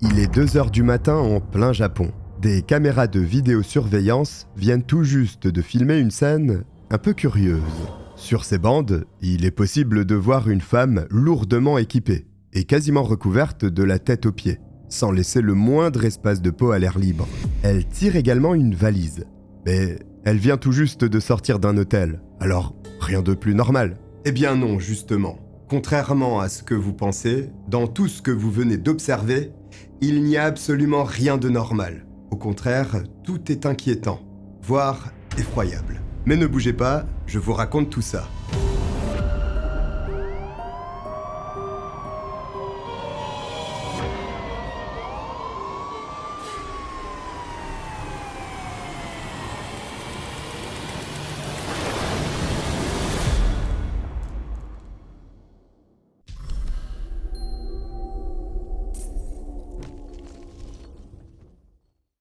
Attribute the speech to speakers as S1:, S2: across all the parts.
S1: Il est 2 heures du matin en plein Japon. Des caméras de vidéosurveillance viennent tout juste de filmer une scène un peu curieuse. Sur ces bandes, il est possible de voir une femme lourdement équipée et quasiment recouverte de la tête aux pieds, sans laisser le moindre espace de peau à l'air libre. Elle tire également une valise, mais elle vient tout juste de sortir d'un hôtel, alors rien de plus normal. Eh bien non, justement. Contrairement à ce que vous pensez, dans tout ce que vous venez d'observer, il n'y a absolument rien de normal. Au contraire, tout est inquiétant, voire effroyable. Mais ne bougez pas, je vous raconte tout ça.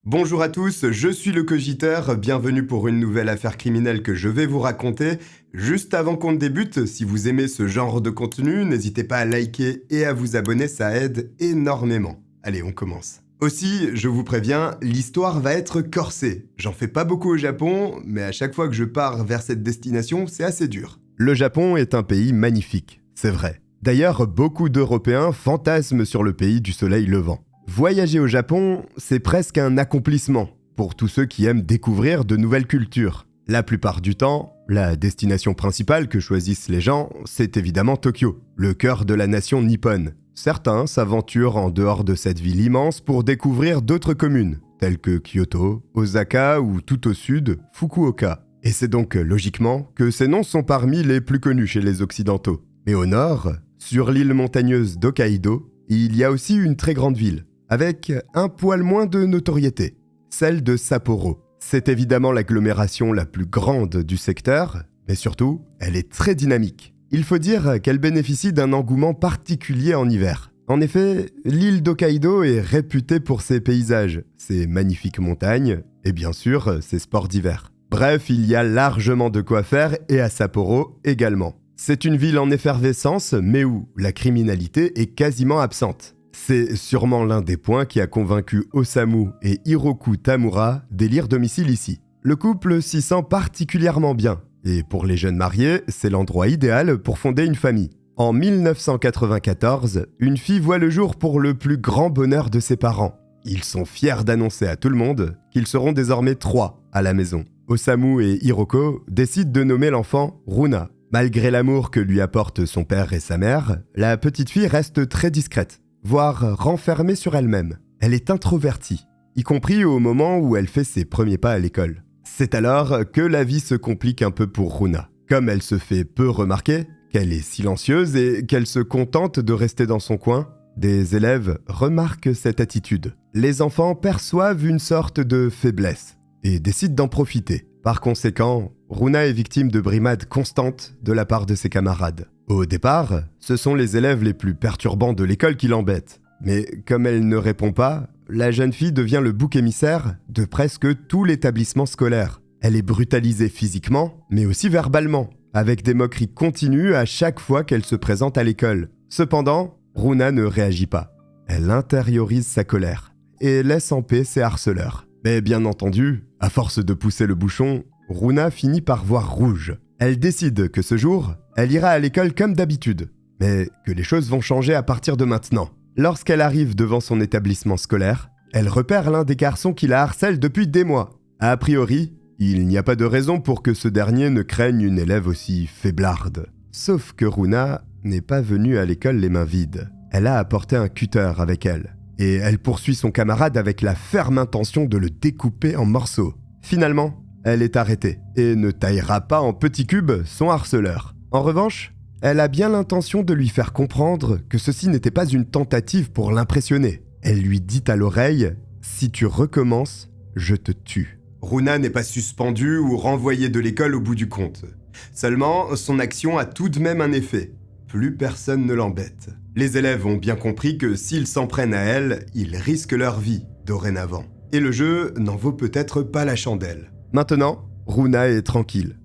S1: Bonjour à tous, je suis le Cogiteur, bienvenue pour une nouvelle affaire criminelle que je vais vous raconter. Juste avant qu'on ne débute, si vous aimez ce genre de contenu, n'hésitez pas à liker et à vous abonner, ça aide énormément. Allez, on commence. Aussi, je vous préviens, l'histoire va être corsée. J'en fais pas beaucoup au Japon, mais à chaque fois que je pars vers cette destination, c'est assez dur. Le Japon est un pays magnifique, c'est vrai. D'ailleurs, beaucoup d'Européens fantasment sur le pays du soleil levant. Voyager au Japon, c'est presque un accomplissement pour tous ceux qui aiment découvrir de nouvelles cultures. La plupart du temps, la destination principale que choisissent les gens, c'est évidemment Tokyo, le cœur de la nation nippone. Certains s'aventurent en dehors de cette ville immense pour découvrir d'autres communes, telles que Kyoto, Osaka ou tout au sud, Fukuoka. Et c'est donc logiquement que ces noms sont parmi les plus connus chez les Occidentaux. Mais au nord, sur l'île montagneuse d'Hokkaido, il y a aussi une très grande ville, avec un poil moins de notoriété, celle de Sapporo. C'est évidemment l'agglomération la plus grande du secteur, mais surtout, elle est très dynamique. Il faut dire qu'elle bénéficie d'un engouement particulier en hiver. En effet, l'île d'Hokkaido est réputée pour ses paysages, ses magnifiques montagnes et bien sûr ses sports d'hiver. Bref, il y a largement de quoi faire et à Sapporo également. C'est une ville en effervescence, mais où la criminalité est quasiment absente. C'est sûrement l'un des points qui a convaincu Osamu et Hiroku Tamura d'élire domicile ici. Le couple s'y sent particulièrement bien, et pour les jeunes mariés, c'est l'endroit idéal pour fonder une famille. En 1994, une fille voit le jour pour le plus grand bonheur de ses parents. Ils sont fiers d'annoncer à tout le monde qu'ils seront désormais 3 à la maison. Osamu et Hiroko décident de nommer l'enfant Runa. Malgré l'amour que lui apportent son père et sa mère, la petite fille reste très discrète, voire renfermée sur elle-même. Elle est introvertie, y compris au moment où elle fait ses premiers pas à l'école. C'est alors que la vie se complique un peu pour Runa. Comme elle se fait peu remarquer, qu'elle est silencieuse et qu'elle se contente de rester dans son coin, des élèves remarquent cette attitude. Les enfants perçoivent une sorte de faiblesse et décident d'en profiter. Par conséquent, Runa est victime de brimades constantes de la part de ses camarades. Au départ, ce sont les élèves les plus perturbants de l'école qui l'embêtent. Mais comme elle ne répond pas, la jeune fille devient le bouc émissaire de presque tout l'établissement scolaire. Elle est brutalisée physiquement, mais aussi verbalement, avec des moqueries continues à chaque fois qu'elle se présente à l'école. Cependant, Runa ne réagit pas. Elle intériorise sa colère et laisse en paix ses harceleurs. Mais bien entendu, à force de pousser le bouchon, Runa finit par voir rouge. Elle décide que ce jour, elle ira à l'école comme d'habitude, mais que les choses vont changer à partir de maintenant. Lorsqu'elle arrive devant son établissement scolaire, elle repère l'un des garçons qui la harcèle depuis des mois. A priori, il n'y a pas de raison pour que ce dernier ne craigne une élève aussi faiblarde. Sauf que Runa n'est pas venue à l'école les mains vides. Elle a apporté un cutter avec elle, et elle poursuit son camarade avec la ferme intention de le découper en morceaux. Finalement, elle est arrêtée et ne taillera pas en petits cubes son harceleur. En revanche, elle a bien l'intention de lui faire comprendre que ceci n'était pas une tentative pour l'impressionner. Elle lui dit à l'oreille « Si tu recommences, je te tue ». Runa n'est pas suspendue ou renvoyée de l'école au bout du compte. Seulement, son action a tout de même un effet. Plus personne ne l'embête. Les élèves ont bien compris que s'ils s'en prennent à elle, ils risquent leur vie dorénavant. Et le jeu n'en vaut peut-être pas la chandelle. Maintenant, Runa est tranquille.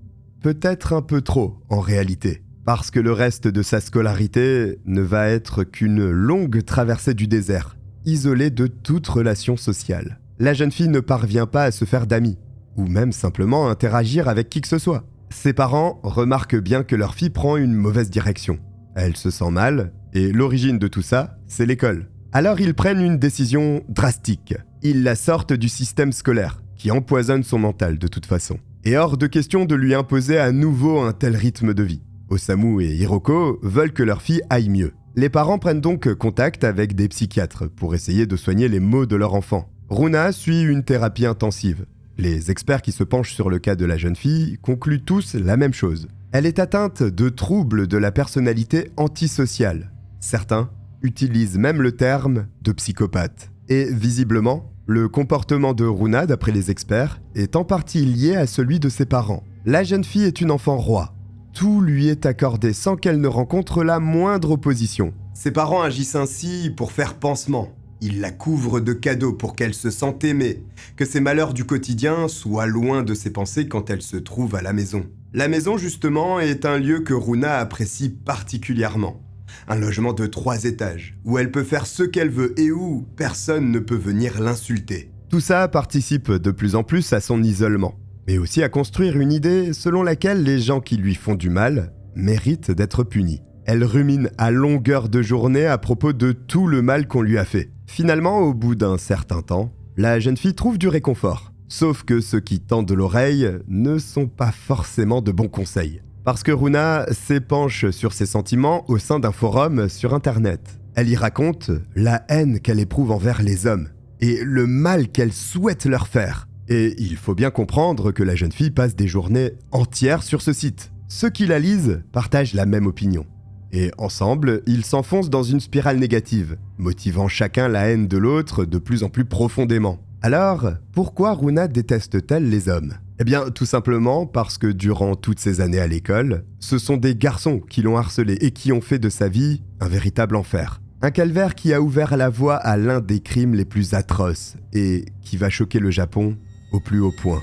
S1: Peut-être un peu trop, en réalité. Parce que le reste de sa scolarité ne va être qu'une longue traversée du désert. isolée de toute relation sociale. La jeune fille ne parvient pas à se faire d'amis, ou même simplement interagir avec qui que ce soit. Ses parents remarquent bien que leur fille prend une mauvaise direction. Elle se sent mal, et l'origine de tout ça, c'est l'école. Alors ils prennent une décision drastique. Ils la sortent du système scolaire, qui empoisonne son mental de toute façon. Et hors de question de lui imposer à nouveau un tel rythme de vie. Osamu et Hiroko veulent que leur fille aille mieux. Les parents prennent donc contact avec des psychiatres pour essayer de soigner les maux de leur enfant. Runa suit une thérapie intensive. Les experts qui se penchent sur le cas de la jeune fille concluent tous la même chose. Elle est atteinte de troubles de la personnalité antisociale. Certains utilisent même le terme de psychopathe. Et visiblement, le comportement de Runa, d'après les experts, est en partie lié à celui de ses parents. La jeune fille est une enfant roi. Tout lui est accordé sans qu'elle ne rencontre la moindre opposition. Ses parents agissent ainsi pour faire pansement. Ils la couvrent de cadeaux pour qu'elle se sente aimée, que ses malheurs du quotidien soient loin de ses pensées quand elle se trouve à la maison. La maison, justement, est un lieu que Runa apprécie particulièrement. Un logement de 3 étages, où elle peut faire ce qu'elle veut et où personne ne peut venir l'insulter. Tout ça participe de plus en plus à son isolement, mais aussi à construire une idée selon laquelle les gens qui lui font du mal méritent d'être punis. Elle rumine à longueur de journée à propos de tout le mal qu'on lui a fait. Finalement, au bout d'un certain temps, la jeune fille trouve du réconfort. Sauf que ceux qui tendent l'oreille ne sont pas forcément de bons conseils. Parce que Runa s'épanche sur ses sentiments au sein d'un forum sur Internet. Elle y raconte la haine qu'elle éprouve envers les hommes et le mal qu'elle souhaite leur faire. Et il faut bien comprendre que la jeune fille passe des journées entières sur ce site. Ceux qui la lisent partagent la même opinion. Et ensemble, ils s'enfoncent dans une spirale négative, motivant chacun la haine de l'autre de plus en plus profondément. Alors, pourquoi Runa déteste-t-elle les hommes ? Eh bien, tout simplement parce que durant toutes ces années à l'école, ce sont des garçons qui l'ont harcelée et qui ont fait de sa vie un véritable enfer. Un calvaire qui a ouvert la voie à l'un des crimes les plus atroces et qui va choquer le Japon au plus haut point.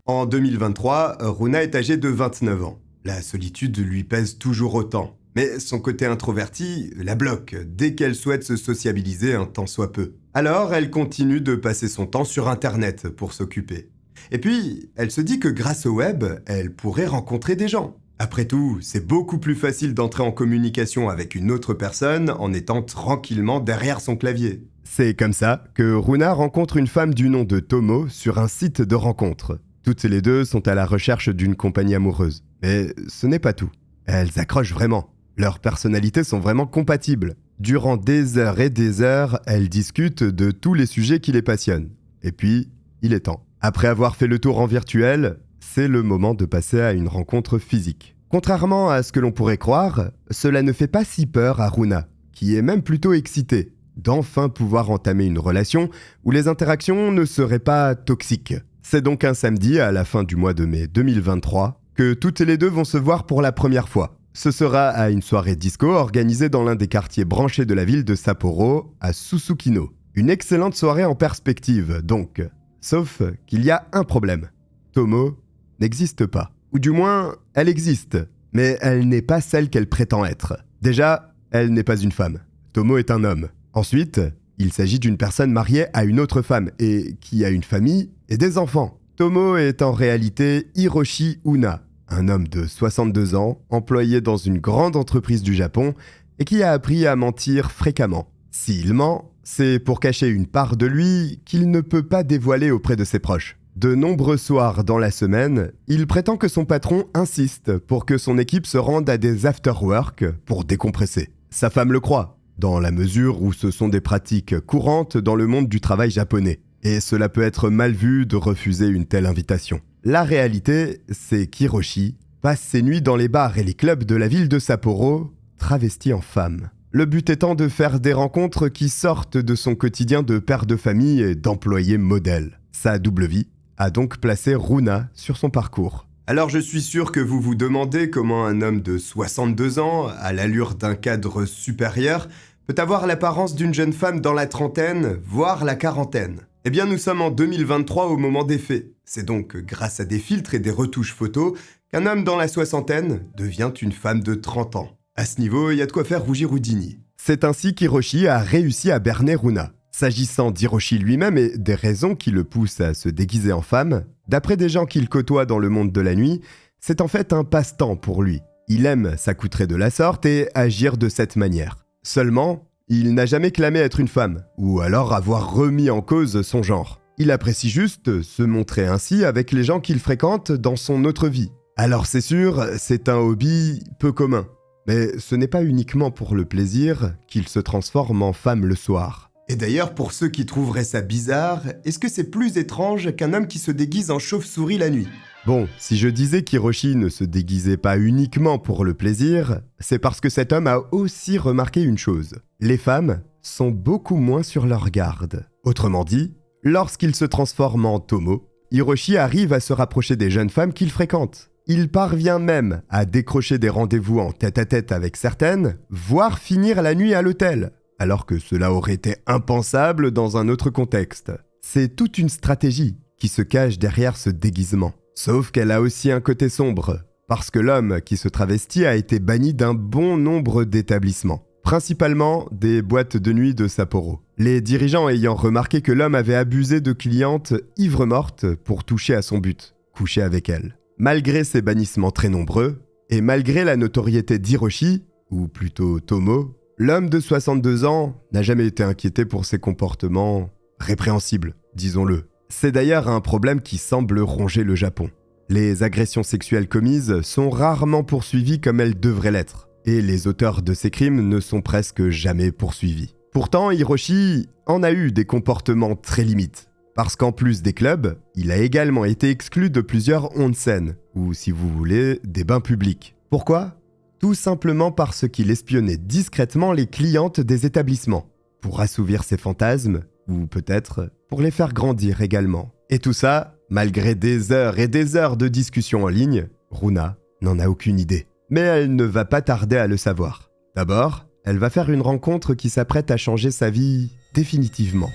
S1: En 2023, Runa est âgée de 29 ans. La solitude lui pèse toujours autant. Mais son côté introverti la bloque dès qu'elle souhaite se sociabiliser un tant soit peu. Alors, elle continue de passer son temps sur Internet pour s'occuper. Et puis, elle se dit que grâce au web, elle pourrait rencontrer des gens. Après tout, c'est beaucoup plus facile d'entrer en communication avec une autre personne en étant tranquillement derrière son clavier. C'est comme ça que Runa rencontre une femme du nom de Tomo sur un site de rencontre. Toutes les deux sont à la recherche d'une compagnie amoureuse. Mais ce n'est pas tout. Elles accrochent vraiment. Leurs personnalités sont vraiment compatibles. Durant des heures et des heures, elles discutent de tous les sujets qui les passionnent. Et puis, il est temps. Après avoir fait le tour en virtuel, c'est le moment de passer à une rencontre physique. Contrairement à ce que l'on pourrait croire, cela ne fait pas si peur à Runa, qui est même plutôt excitée d'enfin pouvoir entamer une relation où les interactions ne seraient pas toxiques. C'est donc un samedi, à la fin du mois de mai 2023, que toutes les deux vont se voir pour la première fois. Ce sera à une soirée disco organisée dans l'un des quartiers branchés de la ville de Sapporo, à Susukino. Une excellente soirée en perspective, donc. Sauf qu'il y a un problème. Tomo n'existe pas. Ou du moins, elle existe, mais elle n'est pas celle qu'elle prétend être. Déjà, elle n'est pas une femme. Tomo est un homme. Ensuite, il s'agit d'une personne mariée à une autre femme et qui a une famille et des enfants. Tomo est en réalité Hiroshi Una, un homme de 62 ans, employé dans une grande entreprise du Japon et qui a appris à mentir fréquemment. S'il ment, c'est pour cacher une part de lui qu'il ne peut pas dévoiler auprès de ses proches. De nombreux soirs dans la semaine, il prétend que son patron insiste pour que son équipe se rende à des after-work pour décompresser. Sa femme le croit, dans la mesure où ce sont des pratiques courantes dans le monde du travail japonais. Et cela peut être mal vu de refuser une telle invitation. La réalité, c'est qu'Hiroshi passe ses nuits dans les bars et les clubs de la ville de Sapporo, travesti en femme. Le but étant de faire des rencontres qui sortent de son quotidien de père de famille et d'employé modèle. Sa double vie a donc placé Runa sur son parcours. Alors je suis sûr que vous vous demandez comment un homme de 62 ans, à l'allure d'un cadre supérieur, peut avoir l'apparence d'une jeune femme dans la trentaine, voire la quarantaine. Eh bien nous sommes en 2023 au moment des faits. C'est donc grâce à des filtres et des retouches photos qu'un homme dans la soixantaine devient une femme de 30 ans. À ce niveau, il y a de quoi faire rougir Houdini. C'est ainsi qu'Hiroshi a réussi à berner Runa. S'agissant d'Hiroshi lui-même et des raisons qui le poussent à se déguiser en femme, d'après des gens qu'il côtoie dans le monde de la nuit, c'est en fait un passe-temps pour lui. Il aime s'accoutrer de la sorte et agir de cette manière. Seulement, il n'a jamais clamé être une femme, ou alors avoir remis en cause son genre. Il apprécie juste se montrer ainsi avec les gens qu'il fréquente dans son autre vie. Alors c'est sûr, c'est un hobby peu commun. Mais ce n'est pas uniquement pour le plaisir qu'il se transforme en femme le soir. Et d'ailleurs, pour ceux qui trouveraient ça bizarre, est-ce que c'est plus étrange qu'un homme qui se déguise en chauve-souris la nuit ? Bon, si je disais qu'Hiroshi ne se déguisait pas uniquement pour le plaisir, c'est parce que cet homme a aussi remarqué une chose. Les femmes sont beaucoup moins sur leur garde. Autrement dit, lorsqu'il se transforme en Tomo, Hiroshi arrive à se rapprocher des jeunes femmes qu'il fréquente. Il parvient même à décrocher des rendez-vous en tête-à-tête avec certaines, voire finir la nuit à l'hôtel, alors que cela aurait été impensable dans un autre contexte. C'est toute une stratégie qui se cache derrière ce déguisement. Sauf qu'elle a aussi un côté sombre, parce que l'homme qui se travestit a été banni d'un bon nombre d'établissements, principalement des boîtes de nuit de Sapporo. Les dirigeants ayant remarqué que l'homme avait abusé de clientes ivres mortes pour toucher à son but, coucher avec elles. Malgré ces bannissements très nombreux, et malgré la notoriété d'Hiroshi, ou plutôt Tomo, l'homme de 62 ans n'a jamais été inquiété pour ses comportements répréhensibles, disons-le. C'est d'ailleurs un problème qui semble ronger le Japon. Les agressions sexuelles commises sont rarement poursuivies comme elles devraient l'être, et les auteurs de ces crimes ne sont presque jamais poursuivis. Pourtant, Hiroshi en a eu des comportements très limites. Parce qu'en plus des clubs, il a également été exclu de plusieurs onsen, ou si vous voulez, des bains publics. Pourquoi ? Tout simplement parce qu'il espionnait discrètement les clientes des établissements, pour assouvir ses fantasmes, ou peut-être pour les faire grandir également. Et tout ça, malgré des heures et des heures de discussions en ligne, Runa n'en a aucune idée. Mais elle ne va pas tarder à le savoir. D'abord, elle va faire une rencontre qui s'apprête à changer sa vie définitivement.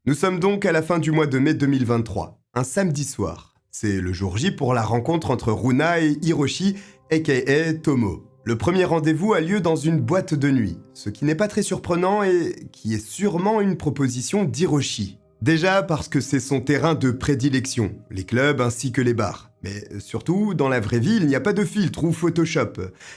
S1: Nous sommes donc à la fin du mois de mai 2023, un samedi soir. C'est le jour J pour la rencontre entre Runa et Hiroshi, aka Tomo. Le premier rendez-vous a lieu dans une boîte de nuit, ce qui n'est pas très surprenant et qui est sûrement une proposition d'Hiroshi. Déjà parce que c'est son terrain de prédilection, les clubs ainsi que les bars. Mais surtout, dans la vraie vie, il n'y a pas de filtre ou Photoshop.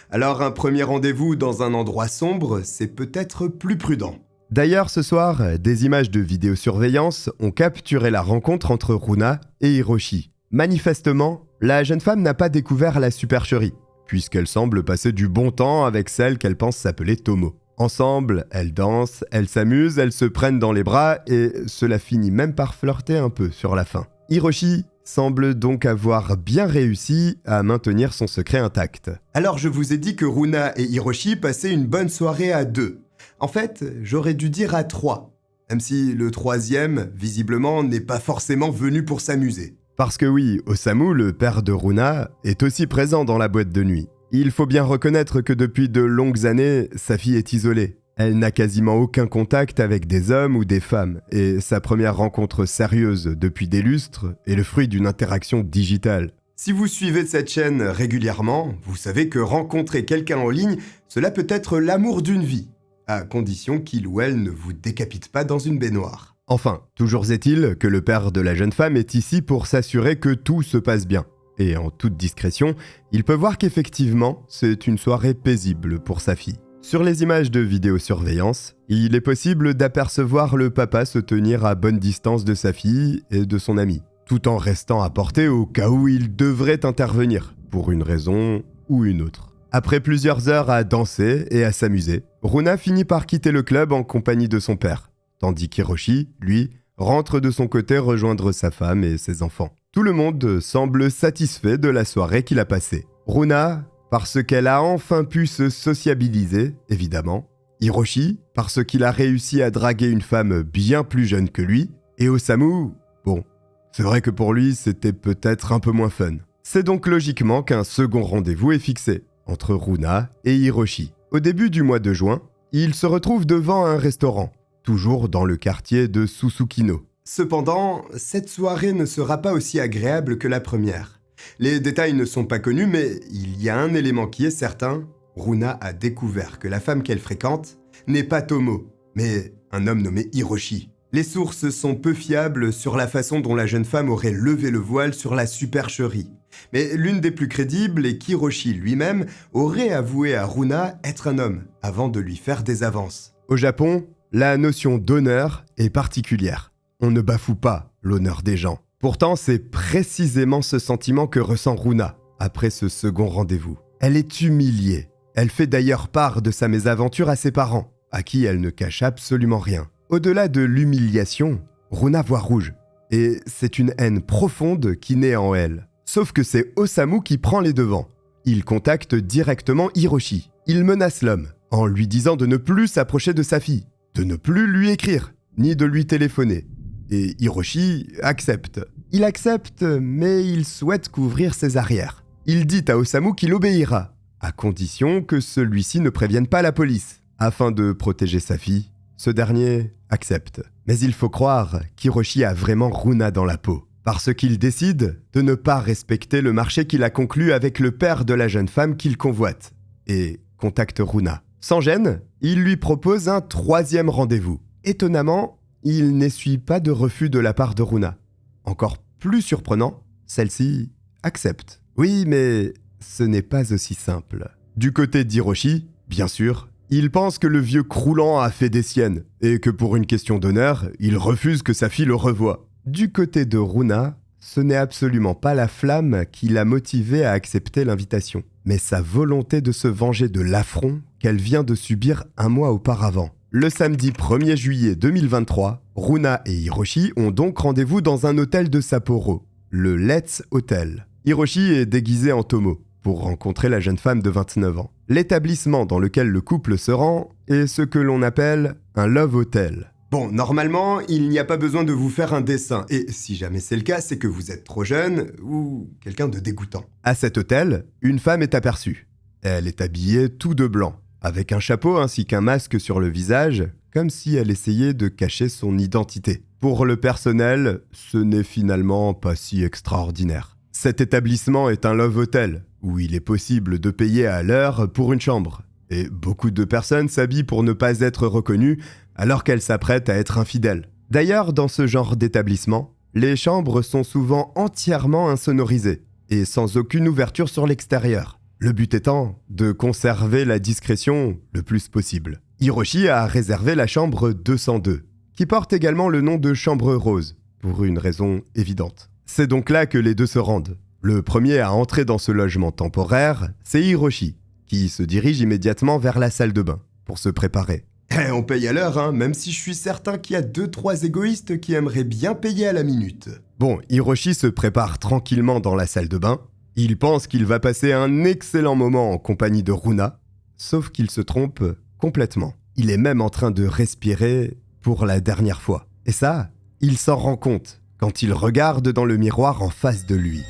S1: Alors un premier rendez-vous dans un endroit sombre, c'est peut-être plus prudent. D'ailleurs, ce soir, des images de vidéosurveillance ont capturé la rencontre entre Runa et Hiroshi. Manifestement, la jeune femme n'a pas découvert la supercherie, puisqu'elle semble passer du bon temps avec celle qu'elle pense s'appeler Tomo. Ensemble, elles dansent, elles s'amusent, elles se prennent dans les bras et cela finit même par flirter un peu sur la fin. Hiroshi semble donc avoir bien réussi à maintenir son secret intact. Alors je vous ai dit que Runa et Hiroshi passaient une bonne soirée à deux. En fait, j'aurais dû dire à 3, même si le troisième, visiblement, n'est pas forcément venu pour s'amuser. Parce que oui, Osamu, le père de Runa, est aussi présent dans la boîte de nuit. Il faut bien reconnaître que depuis de longues années, sa fille est isolée. Elle n'a quasiment aucun contact avec des hommes ou des femmes, et sa première rencontre sérieuse depuis des lustres est le fruit d'une interaction digitale. Si vous suivez cette chaîne régulièrement, vous savez que rencontrer quelqu'un en ligne, cela peut être l'amour d'une vie. À condition qu'il ou elle ne vous décapite pas dans une baignoire. Enfin, toujours est-il que le père de la jeune femme est ici pour s'assurer que tout se passe bien. Et en toute discrétion, il peut voir qu'effectivement, c'est une soirée paisible pour sa fille. Sur les images de vidéosurveillance, il est possible d'apercevoir le papa se tenir à bonne distance de sa fille et de son ami, tout en restant à portée au cas où il devrait intervenir, pour une raison ou une autre. Après plusieurs heures à danser et à s'amuser, Runa finit par quitter le club en compagnie de son père, tandis qu'Hiroshi, lui, rentre de son côté rejoindre sa femme et ses enfants. Tout le monde semble satisfait de la soirée qu'il a passée. Runa, parce qu'elle a enfin pu se sociabiliser, évidemment. Hiroshi, parce qu'il a réussi à draguer une femme bien plus jeune que lui. Et Osamu, bon, c'est vrai que pour lui, c'était peut-être un peu moins fun. C'est donc logiquement qu'un second rendez-vous est fixé entre Runa et Hiroshi. Au début du mois de juin, ils se retrouvent devant un restaurant, toujours dans le quartier de Susukino. Cependant, cette soirée ne sera pas aussi agréable que la première. Les détails ne sont pas connus, mais il y a un élément qui est certain. Runa a découvert que la femme qu'elle fréquente n'est pas Tomo, mais un homme nommé Hiroshi. Les sources sont peu fiables sur la façon dont la jeune femme aurait levé le voile sur la supercherie. Mais l'une des plus crédibles est qu'Hiroshi lui-même aurait avoué à Runa être un homme avant de lui faire des avances. Au Japon, la notion d'honneur est particulière. On ne bafoue pas l'honneur des gens. Pourtant, c'est précisément ce sentiment que ressent Runa après ce second rendez-vous. Elle est humiliée. Elle fait d'ailleurs part de sa mésaventure à ses parents, à qui elle ne cache absolument rien. Au-delà de l'humiliation, Runa voit rouge. Et c'est une haine profonde qui naît en elle. Sauf que c'est Osamu qui prend les devants. Il contacte directement Hiroshi. Il menace l'homme en lui disant de ne plus s'approcher de sa fille, de ne plus lui écrire, ni de lui téléphoner. Et Hiroshi accepte. Il accepte, mais il souhaite couvrir ses arrières. Il dit à Osamu qu'il obéira, à condition que celui-ci ne prévienne pas la police. Afin de protéger sa fille, ce dernier accepte. Mais il faut croire qu'Hiroshi a vraiment Runa dans la peau, parce qu'il décide de ne pas respecter le marché qu'il a conclu avec le père de la jeune femme qu'il convoite, et contacte Runa. Sans gêne, il lui propose un 3e rendez-vous. Étonnamment, il n'essuie pas de refus de la part de Runa. Encore plus surprenant, celle-ci accepte. Oui, mais ce n'est pas aussi simple. Du côté d'Hiroshi, bien sûr, il pense que le vieux croulant a fait des siennes, et que pour une question d'honneur, il refuse que sa fille le revoie. Du côté de Runa, ce n'est absolument pas la flamme qui l'a motivé à accepter l'invitation, mais sa volonté de se venger de l'affront qu'elle vient de subir un mois auparavant. Le samedi 1er juillet 2023, Runa et Hiroshi ont donc rendez-vous dans un hôtel de Sapporo, le Let's Hotel. Hiroshi est déguisé en Tomo pour rencontrer la jeune femme de 29 ans. L'établissement dans lequel le couple se rend est ce que l'on appelle un love hotel. Bon, normalement, il n'y a pas besoin de vous faire un dessin, et si jamais c'est le cas, c'est que vous êtes trop jeune ou quelqu'un de dégoûtant. À cet hôtel, une femme est aperçue. Elle est habillée tout de blanc, avec un chapeau ainsi qu'un masque sur le visage, comme si elle essayait de cacher son identité. Pour le personnel, ce n'est finalement pas si extraordinaire. Cet établissement est un love hotel, où il est possible de payer à l'heure pour une chambre. Et beaucoup de personnes s'habillent pour ne pas être reconnues alors qu'elles s'apprêtent à être infidèles. D'ailleurs, dans ce genre d'établissement, les chambres sont souvent entièrement insonorisées et sans aucune ouverture sur l'extérieur. Le but étant de conserver la discrétion le plus possible. Hiroshi a réservé la chambre 202, qui porte également le nom de chambre rose, pour une raison évidente. C'est donc là que les deux se rendent. Le premier à entrer dans ce logement temporaire, c'est Hiroshi, qui se dirige immédiatement vers la salle de bain, pour se préparer. On paye à l'heure, hein, même si je suis certain qu'il y a 2-3 égoïstes qui aimeraient bien payer à la minute. Bon, Hiroshi se prépare tranquillement dans la salle de bain. Il pense qu'il va passer un excellent moment en compagnie de Runa, sauf qu'il se trompe complètement. Il est même en train de respirer pour la dernière fois. Et ça, il s'en rend compte quand il regarde dans le miroir en face de lui.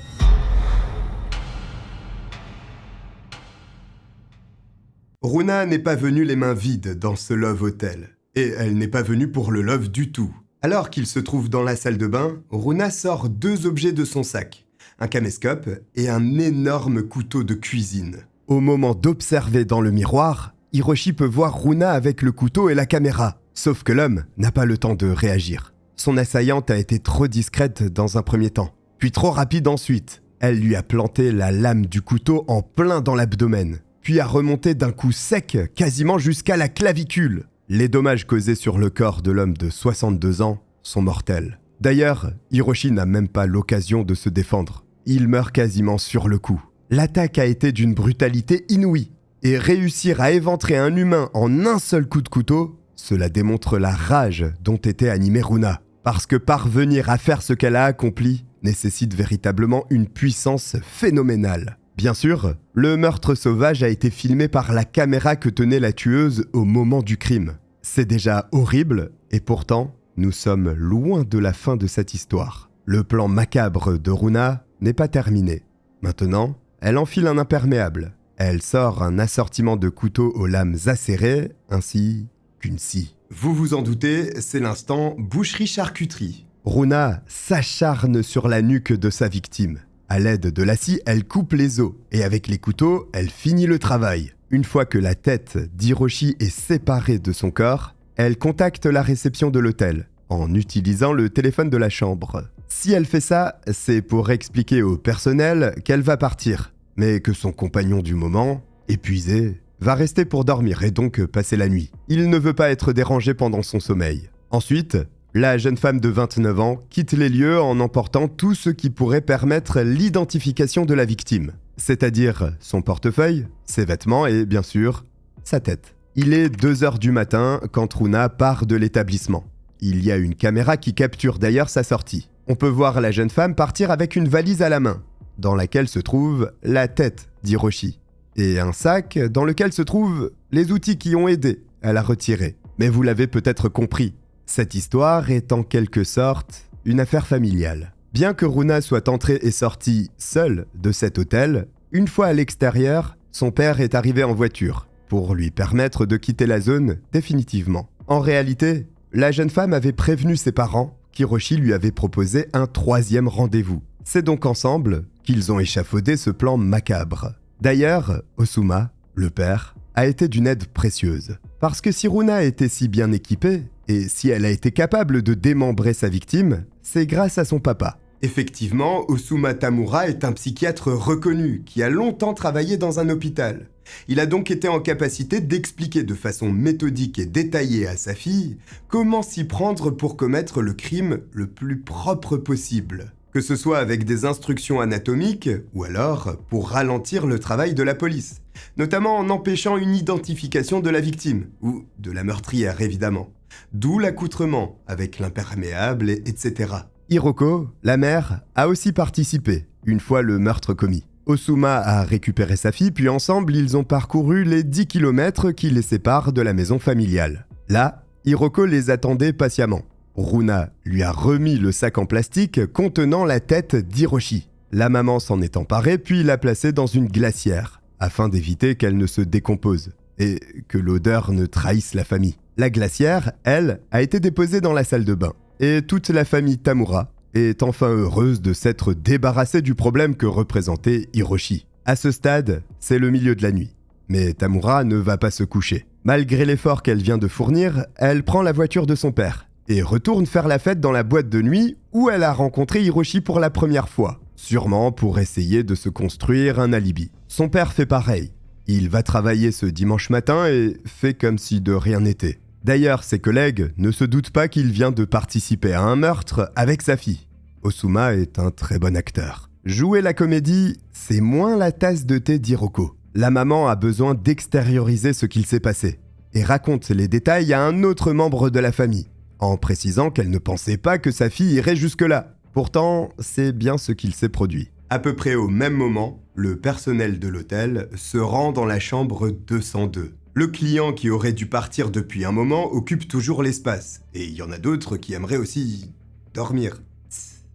S1: Runa n'est pas venue les mains vides dans ce love hotel. Et elle n'est pas venue pour le love du tout. Alors qu'il se trouve dans la salle de bain, Runa sort 2 objets de son sac. Un caméscope et un énorme couteau de cuisine. Au moment d'observer dans le miroir, Hiroshi peut voir Runa avec le couteau et la caméra. Sauf que l'homme n'a pas le temps de réagir. Son assaillante a été trop discrète dans un premier temps, puis trop rapide ensuite. Elle lui a planté la lame du couteau en plein dans l'abdomen, puis a remonté d'un coup sec quasiment jusqu'à la clavicule. Les dommages causés sur le corps de l'homme de 62 ans sont mortels. D'ailleurs, Hiroshi n'a même pas l'occasion de se défendre. Il meurt quasiment sur le coup. L'attaque a été d'une brutalité inouïe, et réussir à éventrer un humain en un seul coup de couteau, cela démontre la rage dont était animée Runa. Parce que parvenir à faire ce qu'elle a accompli nécessite véritablement une puissance phénoménale. Bien sûr, le meurtre sauvage a été filmé par la caméra que tenait la tueuse au moment du crime. C'est déjà horrible, et pourtant, nous sommes loin de la fin de cette histoire. Le plan macabre de Runa n'est pas terminé. Maintenant, elle enfile un imperméable. Elle sort un assortiment de couteaux aux lames acérées, ainsi qu'une scie. Vous vous en doutez, c'est l'instant boucherie-charcuterie. Runa s'acharne sur la nuque de sa victime. À l'aide de la scie, elle coupe les os et avec les couteaux, elle finit le travail. Une fois que la tête d'Hiroshi est séparée de son corps, elle contacte la réception de l'hôtel en utilisant le téléphone de la chambre. Si elle fait ça, c'est pour expliquer au personnel qu'elle va partir, mais que son compagnon du moment, épuisé, va rester pour dormir et donc passer la nuit. Il ne veut pas être dérangé pendant son sommeil. Ensuite, la jeune femme de 29 ans quitte les lieux en emportant tout ce qui pourrait permettre l'identification de la victime, c'est-à-dire son portefeuille, ses vêtements et, bien sûr, sa tête. Il est 2h du matin quand Runa part de l'établissement. Il y a une caméra qui capture d'ailleurs sa sortie. On peut voir la jeune femme partir avec une valise à la main, dans laquelle se trouve la tête d'Hiroshi, et un sac dans lequel se trouvent les outils qui ont aidé à la retirer. Mais vous l'avez peut-être compris, cette histoire est en quelque sorte une affaire familiale. Bien que Runa soit entrée et sortie seule de cet hôtel, une fois à l'extérieur, son père est arrivé en voiture pour lui permettre de quitter la zone définitivement. En réalité, la jeune femme avait prévenu ses parents qu'Hiroshi lui avait proposé un 3e rendez-vous. C'est donc ensemble qu'ils ont échafaudé ce plan macabre. D'ailleurs, Osuma, le père, a été d'une aide précieuse. Parce que si Runa était si bien équipée, et si elle a été capable de démembrer sa victime, c'est grâce à son papa. Effectivement, Osuma Tamura est un psychiatre reconnu qui a longtemps travaillé dans un hôpital. Il a donc été en capacité d'expliquer de façon méthodique et détaillée à sa fille comment s'y prendre pour commettre le crime le plus propre possible. Que ce soit avec des instructions anatomiques ou alors pour ralentir le travail de la police, notamment en empêchant une identification de la victime, ou de la meurtrière évidemment. D'où l'accoutrement avec l'imperméable, etc. Hiroko, la mère, a aussi participé, une fois le meurtre commis. Osuma a récupéré sa fille, puis ensemble, ils ont parcouru les 10 km qui les séparent de la maison familiale. Là, Hiroko les attendait patiemment. Runa lui a remis le sac en plastique contenant la tête d'Hiroshi. La maman s'en est emparée, puis l'a placée dans une glacière, afin d'éviter qu'elle ne se décompose et que l'odeur ne trahisse la famille. La glacière, elle, a été déposée dans la salle de bain. Et toute la famille Tamura est enfin heureuse de s'être débarrassée du problème que représentait Hiroshi. À ce stade, c'est le milieu de la nuit. Mais Tamura ne va pas se coucher. Malgré l'effort qu'elle vient de fournir, elle prend la voiture de son père et retourne faire la fête dans la boîte de nuit où elle a rencontré Hiroshi pour la première fois, sûrement pour essayer de se construire un alibi. Son père fait pareil. Il va travailler ce dimanche matin et fait comme si de rien n'était. D'ailleurs, ses collègues ne se doutent pas qu'il vient de participer à un meurtre avec sa fille. Osuma est un très bon acteur. Jouer la comédie, c'est moins la tasse de thé d'Hiroko. La maman a besoin d'extérioriser ce qu'il s'est passé et raconte les détails à un autre membre de la famille, en précisant qu'elle ne pensait pas que sa fille irait jusque-là. Pourtant, c'est bien ce qu'il s'est produit. À peu près au même moment, le personnel de l'hôtel se rend dans la chambre 202. Le client qui aurait dû partir depuis un moment occupe toujours l'espace, et il y en a d'autres qui aimeraient aussi dormir.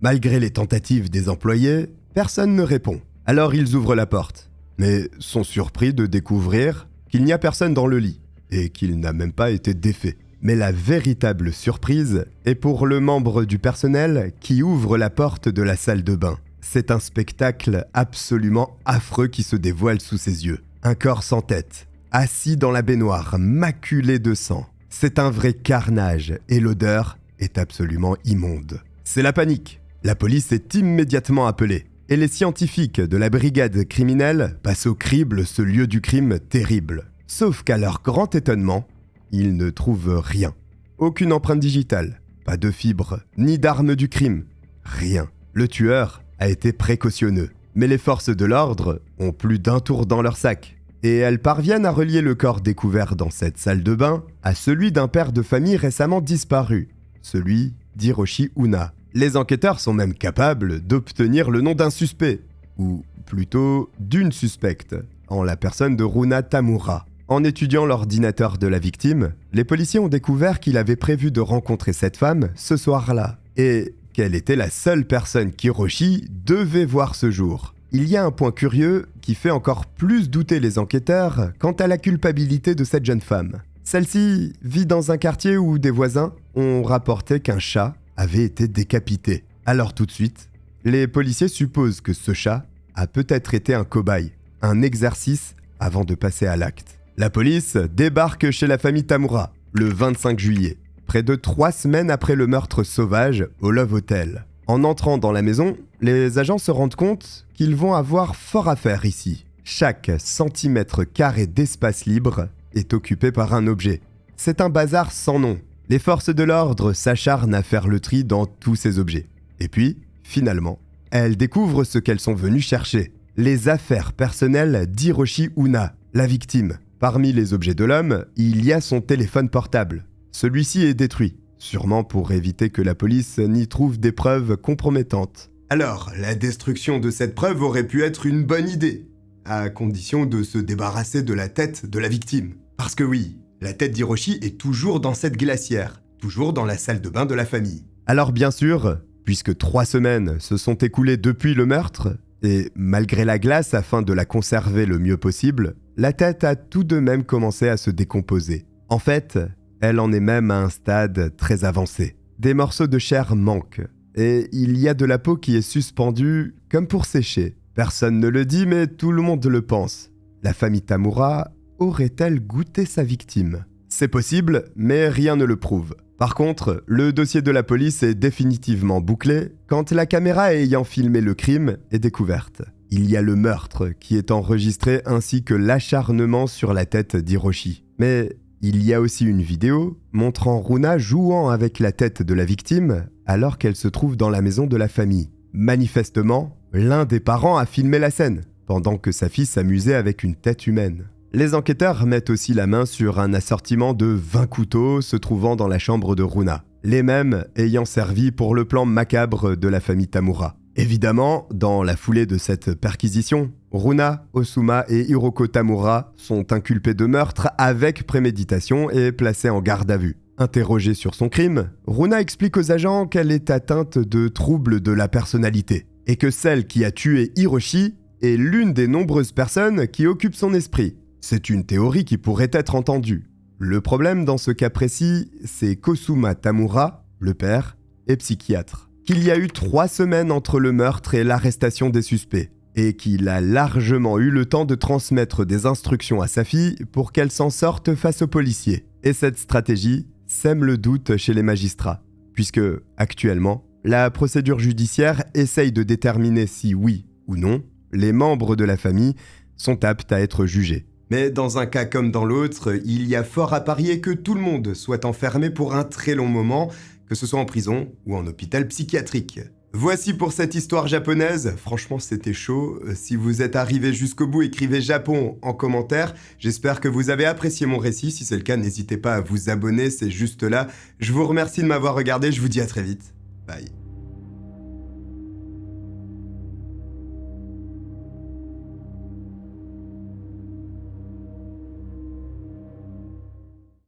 S1: Malgré les tentatives des employés, personne ne répond. Alors ils ouvrent la porte, mais sont surpris de découvrir qu'il n'y a personne dans le lit, et qu'il n'a même pas été défait. Mais la véritable surprise est pour le membre du personnel qui ouvre la porte de la salle de bain. C'est un spectacle absolument affreux qui se dévoile sous ses yeux. Un corps sans tête, assis dans la baignoire, maculé de sang. C'est un vrai carnage et l'odeur est absolument immonde. C'est la panique. La police est immédiatement appelée et les scientifiques de la brigade criminelle passent au crible ce lieu du crime terrible. Sauf qu'à leur grand étonnement, ils ne trouvent rien. Aucune empreinte digitale, pas de fibre, ni d'arme du crime. Rien. Le tueur a été précautionneux. Mais les forces de l'ordre ont plus d'un tour dans leur sac. Et elles parviennent à relier le corps découvert dans cette salle de bain à celui d'un père de famille récemment disparu, celui d'Hiroshi Una. Les enquêteurs sont même capables d'obtenir le nom d'un suspect, ou plutôt d'une suspecte, en la personne de Runa Tamura. En étudiant l'ordinateur de la victime, les policiers ont découvert qu'il avait prévu de rencontrer cette femme ce soir-là, et qu'elle était la seule personne qu'Hiroshi devait voir ce jour. Il y a un point curieux qui fait encore plus douter les enquêteurs quant à la culpabilité de cette jeune femme. Celle-ci vit dans un quartier où des voisins ont rapporté qu'un chat avait été décapité. Alors tout de suite, Les policiers supposent que ce chat a peut-être été un cobaye, un exercice avant de passer à l'acte. La police débarque chez la famille Tamura le 25 juillet, près de 3 semaines après le meurtre sauvage au Love Hotel. En entrant dans la maison, les agents se rendent compte qu'ils vont avoir fort à faire ici. Chaque centimètre carré d'espace libre est occupé par un objet. C'est un bazar sans nom. Les forces de l'ordre s'acharnent à faire le tri dans tous ces objets. Et puis, finalement, elles découvrent ce qu'elles sont venues chercher. Les affaires personnelles d'Hiroshi Una, la victime. Parmi les objets de l'homme, il y a son téléphone portable. Celui-ci est détruit, sûrement pour éviter que la police n'y trouve des preuves compromettantes. Alors, la destruction de cette preuve aurait pu être une bonne idée, à condition de se débarrasser de la tête de la victime. Parce que oui, la tête d'Hiroshi est toujours dans cette glacière, toujours dans la salle de bain de la famille. Alors bien sûr, puisque 3 semaines se sont écoulées depuis le meurtre, et malgré la glace afin de la conserver le mieux possible, la tête a tout de même commencé à se décomposer. En fait, elle en est même à un stade très avancé. Des morceaux de chair manquent, et il y a de la peau qui est suspendue comme pour sécher. Personne ne le dit, mais tout le monde le pense. La famille Tamura aurait-elle goûté sa victime ? C'est possible, mais rien ne le prouve. Par contre, le dossier de la police est définitivement bouclé quand la caméra ayant filmé le crime est découverte. Il y a le meurtre qui est enregistré ainsi que l'acharnement sur la tête d'Hiroshi. Mais il y a aussi une vidéo montrant Runa jouant avec la tête de la victime alors qu'elle se trouve dans la maison de la famille. Manifestement, l'un des parents a filmé la scène, pendant que sa fille s'amusait avec une tête humaine. Les enquêteurs mettent aussi la main sur un assortiment de 20 couteaux se trouvant dans la chambre de Runa, les mêmes ayant servi pour le plan macabre de la famille Tamura. Évidemment, dans la foulée de cette perquisition, Runa, Osuma et Hiroko Tamura sont inculpés de meurtre avec préméditation et placés en garde à vue. Interrogée sur son crime, Runa explique aux agents qu'elle est atteinte de troubles de la personnalité et que celle qui a tué Hiroshi est l'une des nombreuses personnes qui occupent son esprit. C'est une théorie qui pourrait être entendue. Le problème dans ce cas précis, c'est qu'Osuma Tamura, le père, est psychiatre. Qu'il y a eu 3 semaines entre le meurtre et l'arrestation des suspects, et qu'il a largement eu le temps de transmettre des instructions à sa fille pour qu'elle s'en sorte face aux policiers. Et cette stratégie sème le doute chez les magistrats, puisque, actuellement, la procédure judiciaire essaye de déterminer si oui ou non, les membres de la famille sont aptes à être jugés. Mais dans un cas comme dans l'autre, il y a fort à parier que tout le monde soit enfermé pour un très long moment, que ce soit en prison ou en hôpital psychiatrique. Voici pour cette histoire japonaise. Franchement, c'était chaud. Si vous êtes arrivé jusqu'au bout, écrivez Japon en commentaire. J'espère que vous avez apprécié mon récit. Si c'est le cas, n'hésitez pas à vous abonner, c'est juste là. Je vous remercie de m'avoir regardé, je vous dis à très vite. Bye.